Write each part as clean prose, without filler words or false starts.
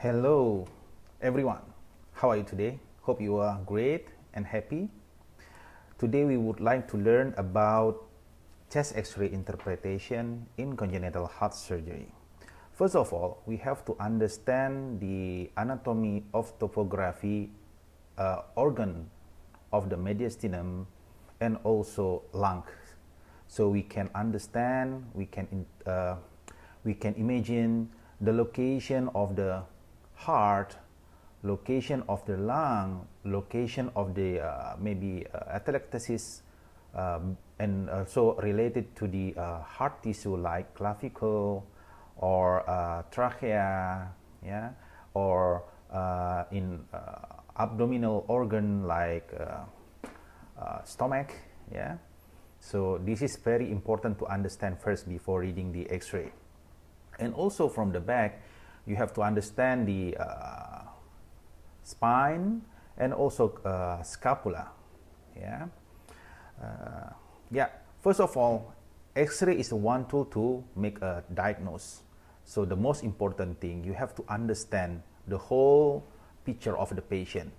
Hello everyone, how are you today? Hope you are great and happy. Today we would like to learn about chest X-ray interpretation in congenital heart surgery. First of all, we have to understand the anatomy of topography organ of the mediastinum and also lungs. So we can understand, we can imagine the location of the heart, location of the lung, location of the maybe atelectasis, and also related to the heart tissue like clavicle or trachea, yeah, or in abdominal organ like stomach, yeah. So this is very important to understand first before reading the X-ray. And also from the back, you have to understand the spine and also scapula. Yeah. First of all, X-ray is one tool to make a diagnosis. So the most important thing, you have to understand the whole picture of the patient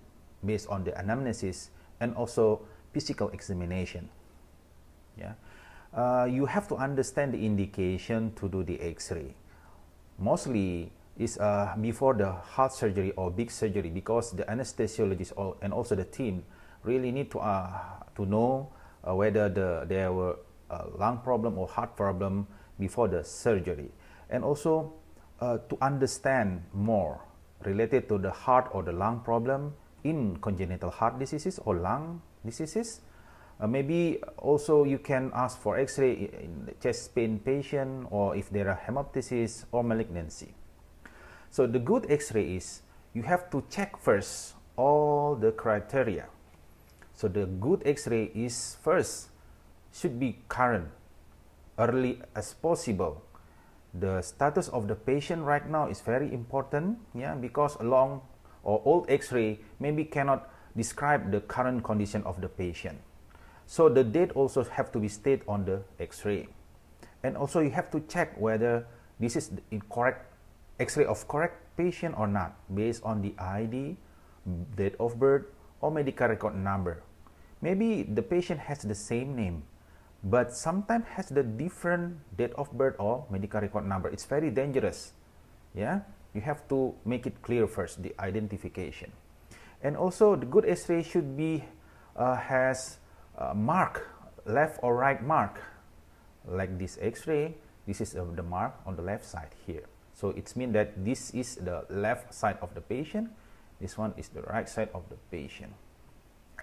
based on the anamnesis and also physical examination. Yeah. You have to understand the indication to do the X-ray. Mostly is before the heart surgery or big surgery, because the anesthesiologist and also the team really need to know whether there were lung problem or heart problem before the surgery, and also to understand more related to the heart or the lung problem in congenital heart diseases or lung diseases. Maybe also you can ask for X-ray in the chest pain patient, or if there are hemoptysis or malignancy. So the good X-ray is you have to check first all the criteria. So the good X-ray is first should be current, early as possible. The status of the patient right now is very important, yeah, because a long or old X-ray maybe cannot describe the current condition of the patient. So the date also have to be stated on the X-ray. And also you have to check whether this is in correct X-ray of correct patient or not, based on the ID, date of birth, or medical record number. Maybe the patient has the same name, but sometimes has the different date of birth or medical record number. It's very dangerous. Yeah, you have to make it clear first, the identification. And also the good X-ray should be has mark, left or right mark, like this X-ray. This is the mark on the left side here. So it means that this is the left side of the patient, this one is the right side of the patient.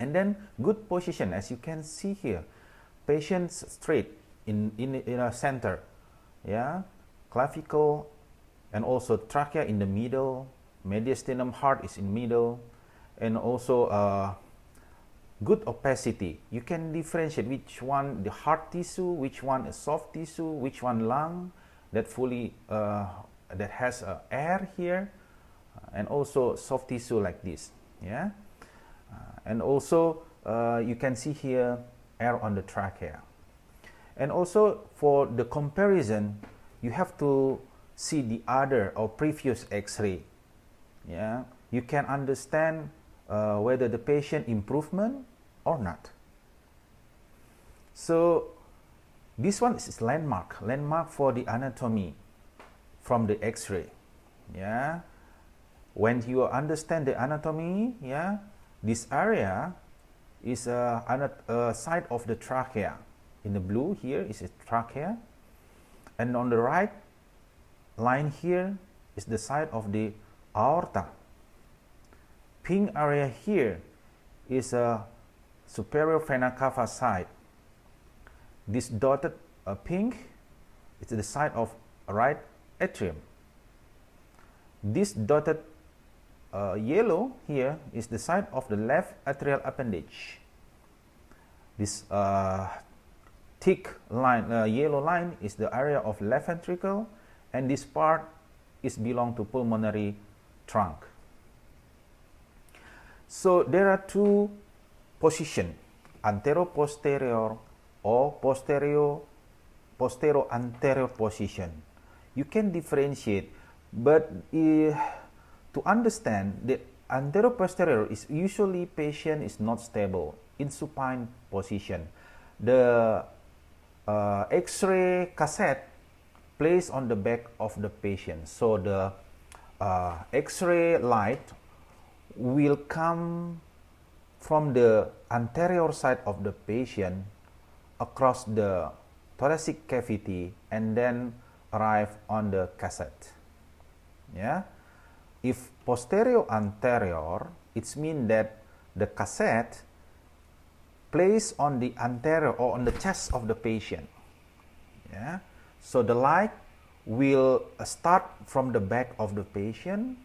And then good position, as you can see here, patient's straight in a center, yeah, clavicle and also trachea in the middle, mediastinum heart is in middle, and also good opacity. You can differentiate which one the heart tissue, which one is soft tissue, which one lung that fully that has air here, and also soft tissue like this. Yeah, and also you can see here air on the trachea. And also for the comparison, you have to see the other or previous X-ray. Yeah, you can understand whether the patient improvement or not. So this one is landmark for the anatomy from the X-ray. Yeah, when you understand the anatomy, yeah, this area is a side of the trachea. In the blue here is a trachea, and on the right line here is the side of the aorta. Pink area here is a superior vena cava side. This dotted pink is the side of right atrium. This dotted yellow here is the side of the left atrial appendage. This thick line, yellow line, is the area of left ventricle, and this part is belong to pulmonary trunk. So there are two positions, antero-posterior or posterior-anterior position. You can differentiate, but to understand that anteroposterior is usually patient is not stable in supine position. The X-ray cassette placed on the back of the patient. So the X-ray light will come from the anterior side of the patient across the thoracic cavity and then arrive on the cassette. Yeah. If posterior anterior, it means that the cassette placed on the anterior or on the chest of the patient. Yeah. So the light will start from the back of the patient,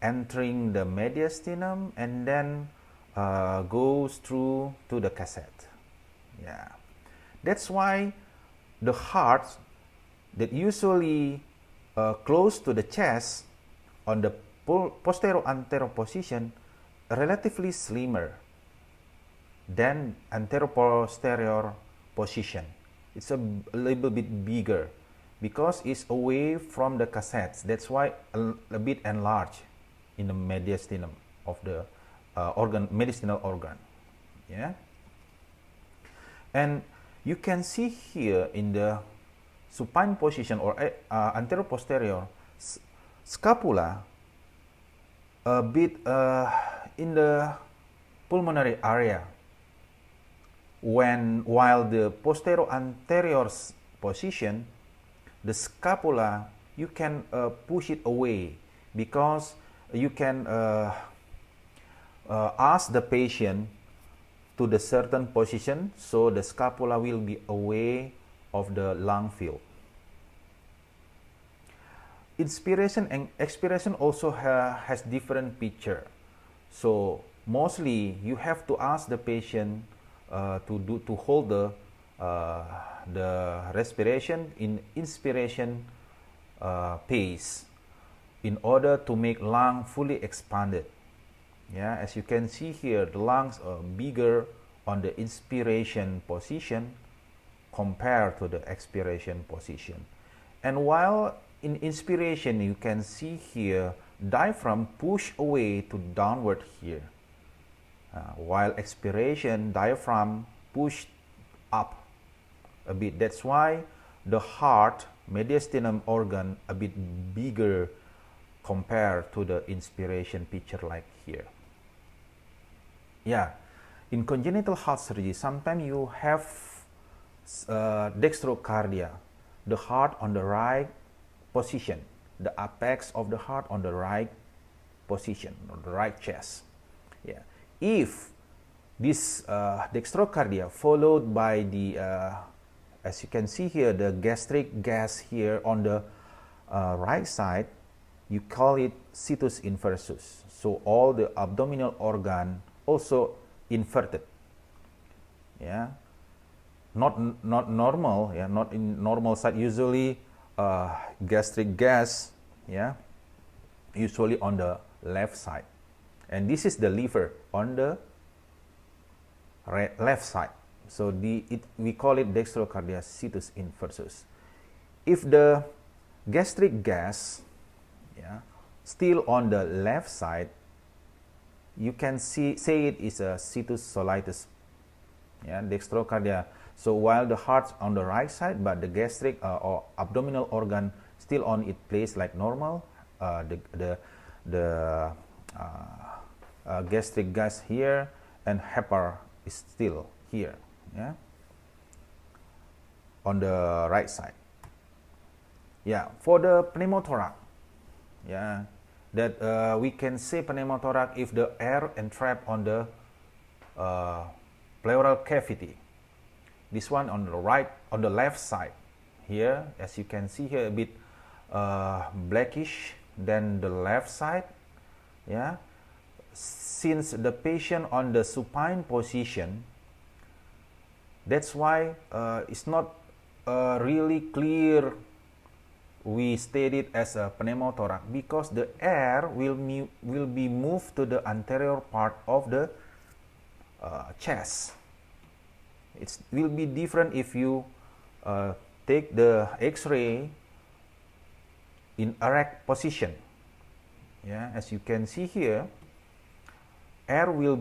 entering the mediastinum, and then goes through to the cassette. Yeah. That's why the heart that usually close to the chest on the posterior anterior position relatively slimmer than anteroposterior position. It's a little bit bigger because it's away from the cassettes. That's why a bit enlarged in the mediastinum of the mediastinal organ. Yeah. And you can see here in the supine position or anteroposterior scapula a bit in the pulmonary area, while the posterior anterior position, the scapula, you can push it away because you can ask the patient to the certain position, so the scapula will be away of the lung field. Inspiration and expiration also has different picture. So mostly you have to ask the patient to hold the respiration in inspiration pace in order to make lung fully expanded. Yeah, as you can see here, the lungs are bigger on the inspiration position compared to the expiration position. And while in inspiration, you can see here diaphragm push away to downward here, while expiration, diaphragm push up a bit. That's why the heart mediastinum organ a bit bigger compared to the inspiration picture like here. Yeah, in congenital heart surgery, sometimes you have dextrocardia, the heart on the right position, the apex of the heart on the right position, on the right chest. Yeah, if this dextrocardia followed by the, as you can see here, the gastric gas here on the right side, you call it situs inversus. So all the abdominal organ also inverted. Yeah, not normal. Yeah, not in normal side. Usually gastric gas, yeah, usually on the left side, and this is the liver on the left side. So we call it dextrocardia situs inversus. If the gastric gas, yeah, still on the left side, you can say it is a situs solitis, yeah, dextrocardia. So while the heart's on the right side, but the gastric or abdominal organ still on its place like normal, the gastric gas here and hepar is still here, yeah, on the right side. Yeah, for the pneumothorax, yeah, that we can say pneumothorax if the air entrapped on the pleural cavity. This one on the right, on the left side here, as you can see here, a bit blackish than the left side. Yeah, since the patient on the supine position, that's why it's not really clear we state it as a pneumothorax, because the air will be moved to the anterior part of the chest. It will be different if you take the X-ray in erect position. Yeah, as you can see here, air will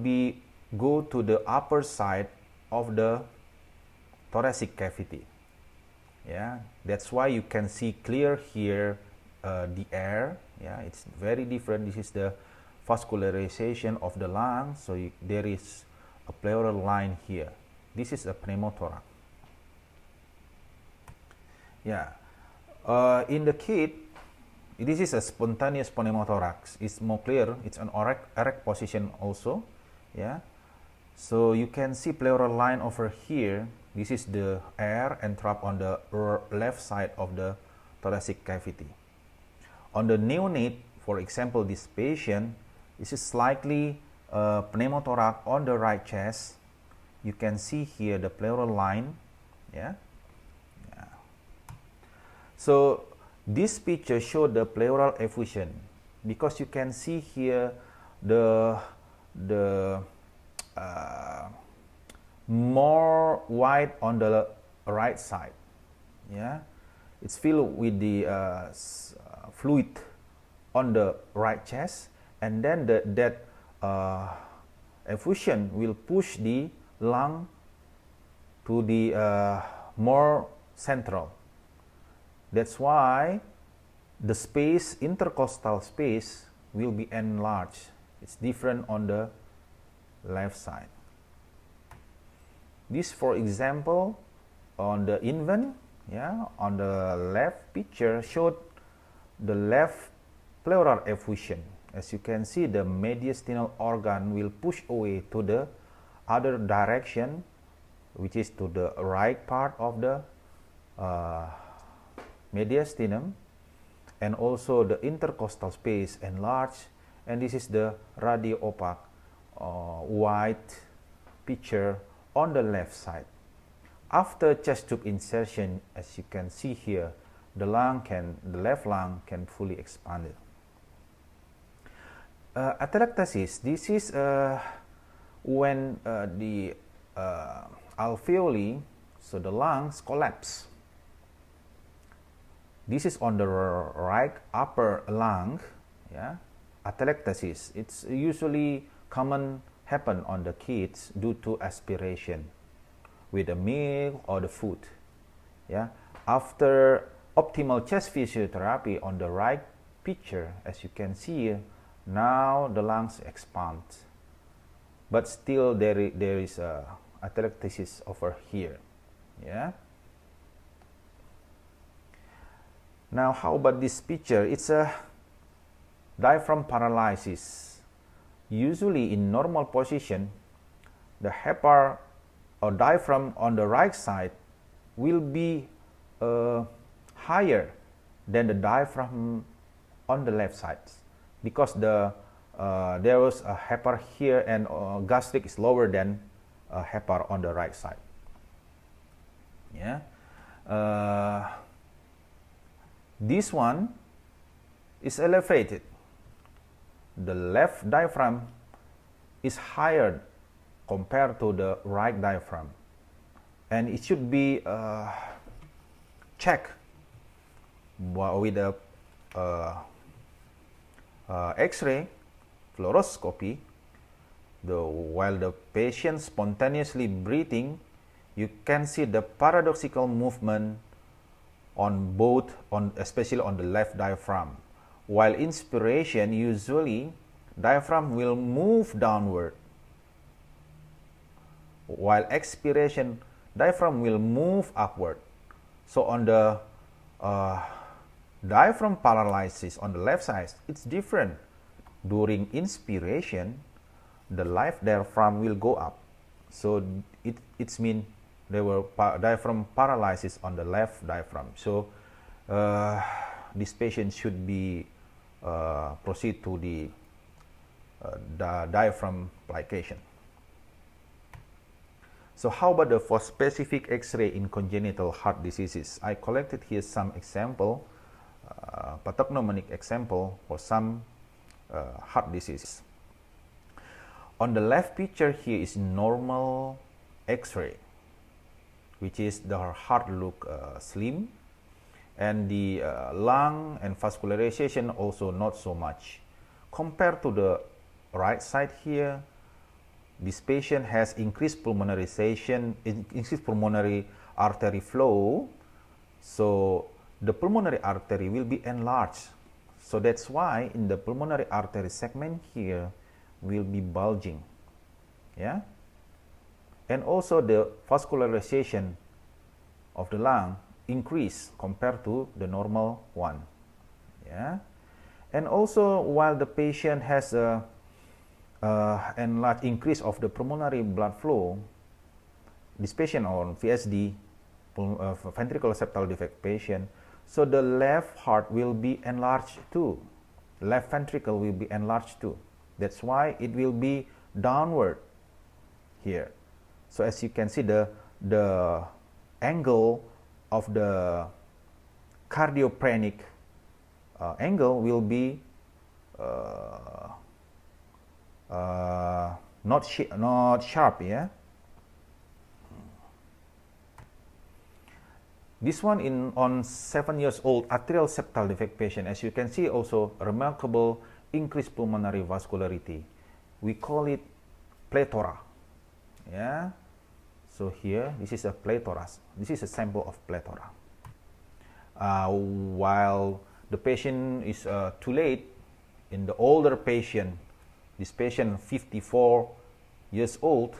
go to the upper side of the thoracic cavity. Yeah, that's why you can see clear here the air. Yeah, it's very different. This is the vascularization of the lung. So there is a pleural line here. This is a pneumothorax. Yeah, in the kid, this is a spontaneous pneumothorax. It's more clear. It's an erect position also. Yeah, so you can see pleural line over here. This is the air entrapped on the left side of the thoracic cavity. On the neonate, for example, this patient, this is slightly pneumothorax on the right chest. You can see here the pleural line. Yeah. So this picture shows the pleural effusion, because you can see here the more white on the right side. Yeah, it's filled with the fluid on the right chest, and then that effusion will push the lung to the more central. That's why the space, intercostal space, will be enlarged. It's different on the left side. This, for example, on the infant, yeah, on the left picture showed the left pleural effusion. As you can see, the mediastinal organ will push away to the other direction, which is to the right part of the mediastinum, and also the intercostal space enlarged, and this is the radio-opaque white picture on the left side. After chest tube insertion, as you can see here, the left lung can fully expand. Atelectasis, this is when the alveoli, so the lungs, collapse. This is on the right upper lung. Yeah, atelectasis. It's usually happen on the kids due to aspiration with the milk or the food. Yeah, after optimal chest physiotherapy on the right picture, as you can see, now the lungs expand, but still there is a atelectasis over here. Yeah. Now, how about this picture? It's a diaphragm paralysis. Usually in normal position, the hepar or diaphragm on the right side will be higher than the diaphragm on the left side, because there was a hepar here, and gastric is lower than a hepar on the right side. Yeah. This one is elevated. The left diaphragm is higher compared to the right diaphragm, and it should be checked with a X-ray fluoroscopy. While the patient spontaneously breathing, you can see the paradoxical movement especially on the left diaphragm. While inspiration, usually diaphragm will move downward, while expiration, diaphragm will move upward. So on the diaphragm paralysis on the left side, it's different. During inspiration, the left diaphragm will go up. So it means there were diaphragm paralysis on the left diaphragm. So this patient should be proceed to the diaphragm plication. So how about for specific X-ray in congenital heart diseases? I collected here some example, pathognomonic example for some heart diseases. On the left picture here is normal X-ray, which is the heart look slim, and the lung and vascularization also not so much. compared to the right side here, this patient has increased pulmonarization, increased pulmonary artery flow. So the pulmonary artery will be enlarged. So that's why in the pulmonary artery segment here will be bulging. Yeah. And also the vascularization of the lung increase compared to the normal one. Yeah. And also while the patient has a enlarged increase of the pulmonary blood flow, this patient on VSD, ventricular septal defect patient, so the left heart will be enlarged too. Left ventricle will be enlarged too. That's why it will be downward here. So as you can see, the angle of the cardiophrenic angle will be not sharp, yeah. This one on 7 years old atrial septal defect patient, as you can see, also remarkable increased pulmonary vascularity. We call it plethora. Yeah. So here, this is a plethora. This is a sample of plethora. While the patient is too late, in the older patient, this patient 54 years old,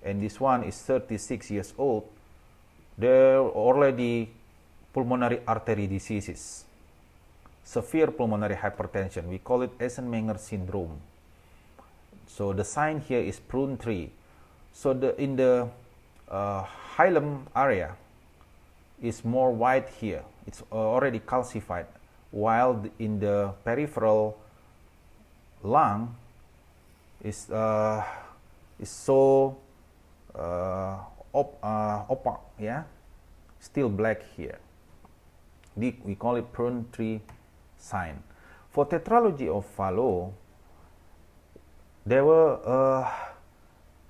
and this one is 36 years old, there are already pulmonary artery diseases, severe pulmonary hypertension. We call it Eisenmenger syndrome. So the sign here is prune tree. So in the hilum area is more white here. It's already calcified, while in the peripheral lung is so opaque, yeah, still black here. We call it prune tree sign. For tetralogy of Fallot, there were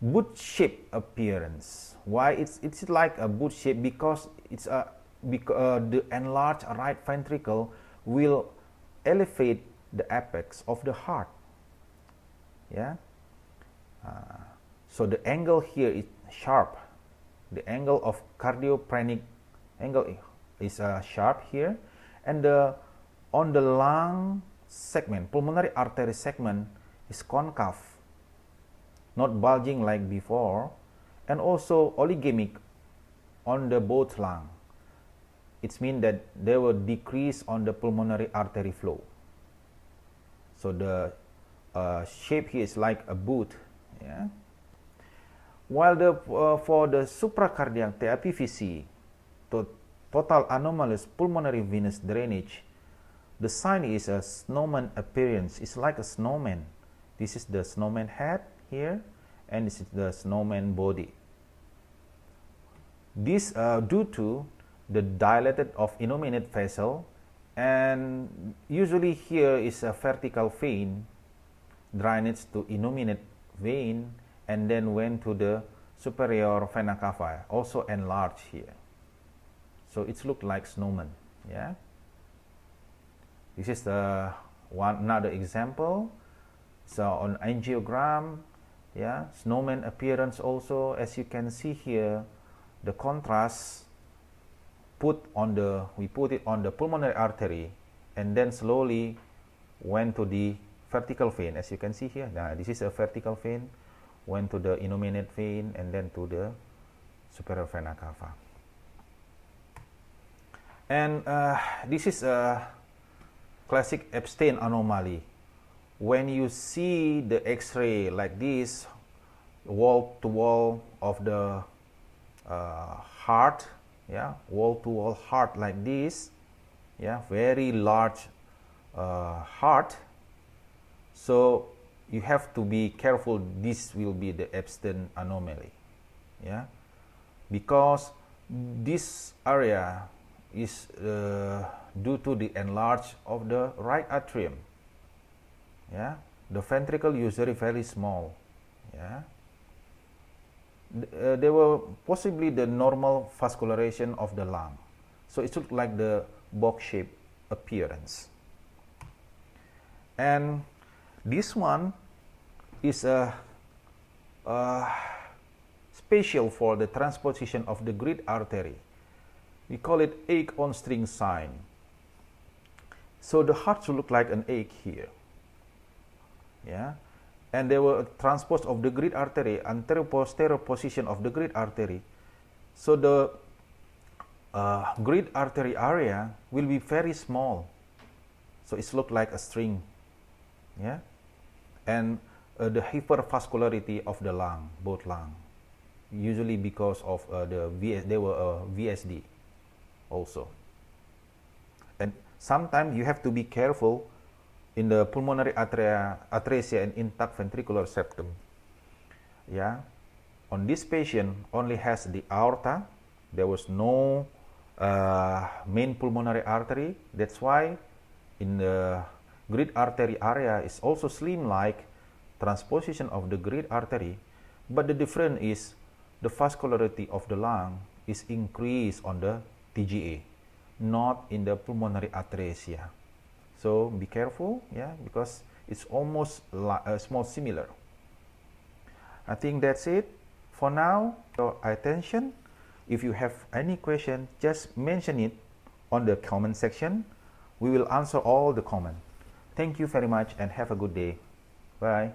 boot-shaped appearance. Why it's like a boot shape? Because it's the enlarged right ventricle will elevate the apex of the heart. Yeah. So the angle here is sharp. The angle of cardiophrenic angle is sharp here, and on the lung segment, pulmonary artery segment is concave, not bulging like before, and also oligemic on the both lung. It means that there will decrease on the pulmonary artery flow. So the shape here is like a boot. Yeah. While for the supracardiac TAPVC, total anomalous pulmonary venous drainage, the sign is a snowman appearance. It's like a snowman. This is the snowman head here, and this is the snowman body. This due to the dilated of innominate vessel, and usually here is a vertical vein, drainage to innominate vein, and then went to the superior vena cava, also enlarged here. So it's looked like snowman. Yeah. This is the another example. So on angiogram, yeah, snowman appearance also, as you can see here, the contrast we put it on the pulmonary artery, and then slowly went to the vertical vein, as you can see here. Now this is a vertical vein, went to the innominate vein, and then to the superior vena cava. And this is a classic Epstein anomaly. When you see the X-ray like this, wall to wall of the heart, yeah, wall to wall heart like this, yeah, very large heart. So you have to be careful. This will be the Epstein anomaly, yeah, because this area is due to the enlarge of the right atrium. Yeah, the ventricle usually very small. Yeah, they were possibly the normal vascularization of the lung, so it looked like the box-shaped appearance. And This one is special for the transposition of the great artery. We call it egg on string sign. So the heart should look like an egg here. Yeah, and there were transpose of the great artery, anterior-posterior position of the great artery. So the great artery area will be very small. So it's look like a string. Yeah, and the hypervascularity of the lung, both lung, usually because of they were VSD also. And sometimes you have to be careful in the pulmonary atresia and intact ventricular septum. Yeah, on this patient only has the aorta. There was no main pulmonary artery. That's why in the great artery area is also slim-like transposition of the great artery, but the difference is the vascularity of the lung is increased on the TGA, not in the pulmonary atresia. So be careful, yeah, because it's almost small similar. I think that's it for now. Your attention. If you have any question, just mention it on the comment section. We will answer all the comments. Thank you very much and have a good day. Bye.